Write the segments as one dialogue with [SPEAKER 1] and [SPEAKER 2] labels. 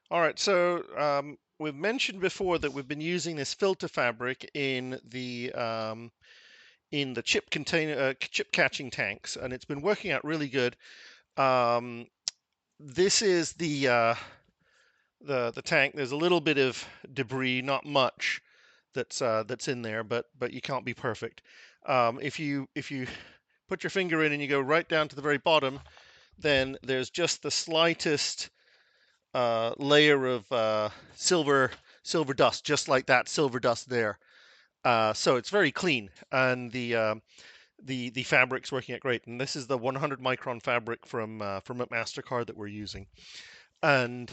[SPEAKER 1] All right, so we've mentioned before that we've been using this filter fabric in the chip container, chip catching tanks, and it's been working out really good. Um, this is the tank. There's a little bit of debris, not much, that's in there, but you can't be perfect. If you put your finger in and you go right down to the very bottom, then there's just the slightest layer of silver dust, just like that silver dust there. So it's very clean, and the fabric's working out great. And this is the 100 micron fabric from McMaster card that we're using. And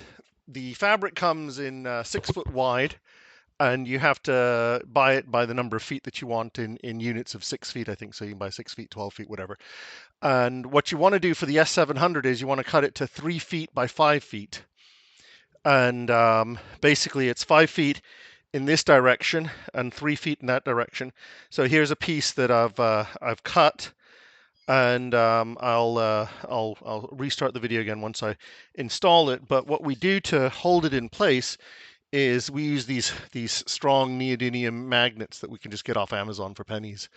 [SPEAKER 1] the fabric comes in 6 foot wide, and you have to buy it by the number of feet that you want in units of 6 feet, I think. So you can buy 6 feet, 12 feet, whatever. And what you want to do for the S700 is you want to cut it to 3 feet by 5 feet. And basically it's 5 feet in this direction and 3 feet in that direction. So here's a piece that I've cut, and I'll restart the video again once I install it. But what we do to hold it in place is we use these strong neodymium magnets that we can just get off Amazon for pennies.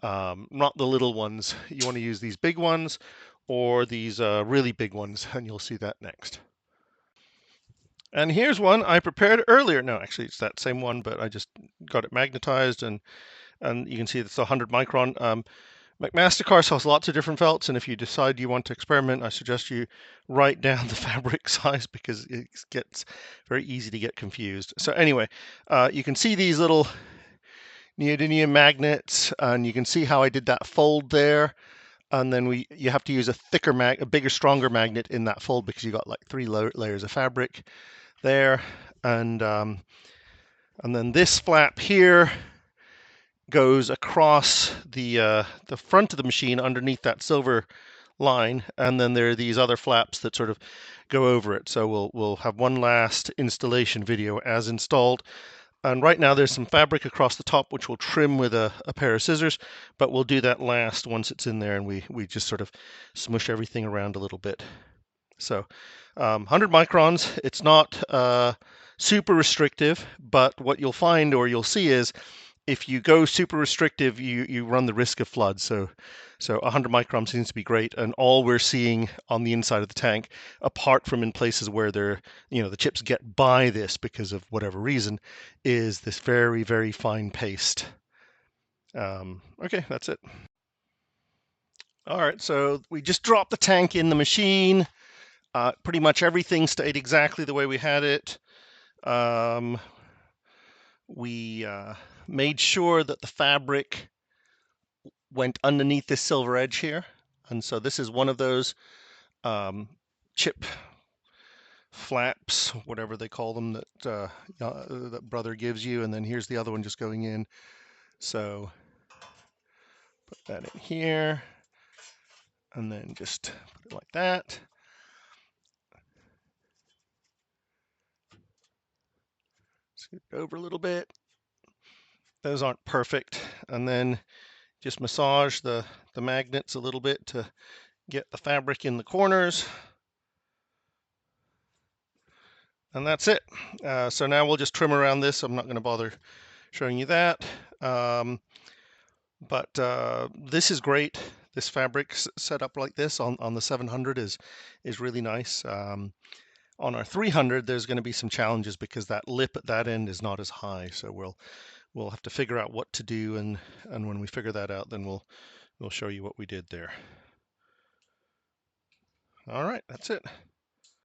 [SPEAKER 1] Not the little ones. You want to use these big ones or these really big ones, and you'll see that next. And here's one I prepared earlier. No, actually, it's that same one, but I just got it magnetized, and you can see it's 100 micron. McMaster car sells lots of different felts, and if you decide you want to experiment, I suggest you write down the fabric size because it gets very easy to get confused. So anyway, you can see these little neodymium magnets, and you can see how I did that fold there. And then you have to use a bigger, stronger magnet in that fold because you got like 3 layers of fabric there, and then this flap here goes across the front of the machine underneath that silver line, and then there are these other flaps that sort of go over it. So we'll have one last installation video as installed. And right now there's some fabric across the top which we'll trim with a pair of scissors, but we'll do that last once it's in there, and we just sort of smush everything around a little bit. So 100 microns, it's not super restrictive, but what you'll find or you'll see is if you go super restrictive, you run the risk of flood. So 100 microns seems to be great, and all we're seeing on the inside of the tank, apart from in places where the chips get by this because of whatever reason, is this very, very fine paste. Okay, that's it. All right, so we just dropped the tank in the machine. Pretty much everything stayed exactly the way we had it. We made sure that the fabric went underneath this silver edge here. And so this is one of those chip flaps, whatever they call them, that brother gives you. And then here's the other one just going in. So put that in here, and then just put it like that. Scoot it over a little bit. Those aren't perfect. And then just massage the magnets a little bit to get the fabric in the corners. And that's it. So now we'll just trim around this. I'm not going to bother showing you that. But this is great. This fabric set up like this on the 700 is really nice. On our 300, there's going to be some challenges because that lip at that end is not as high. So we'll have to figure out what to do, and when we figure that out, then we'll show you what we did there. All right, that's it.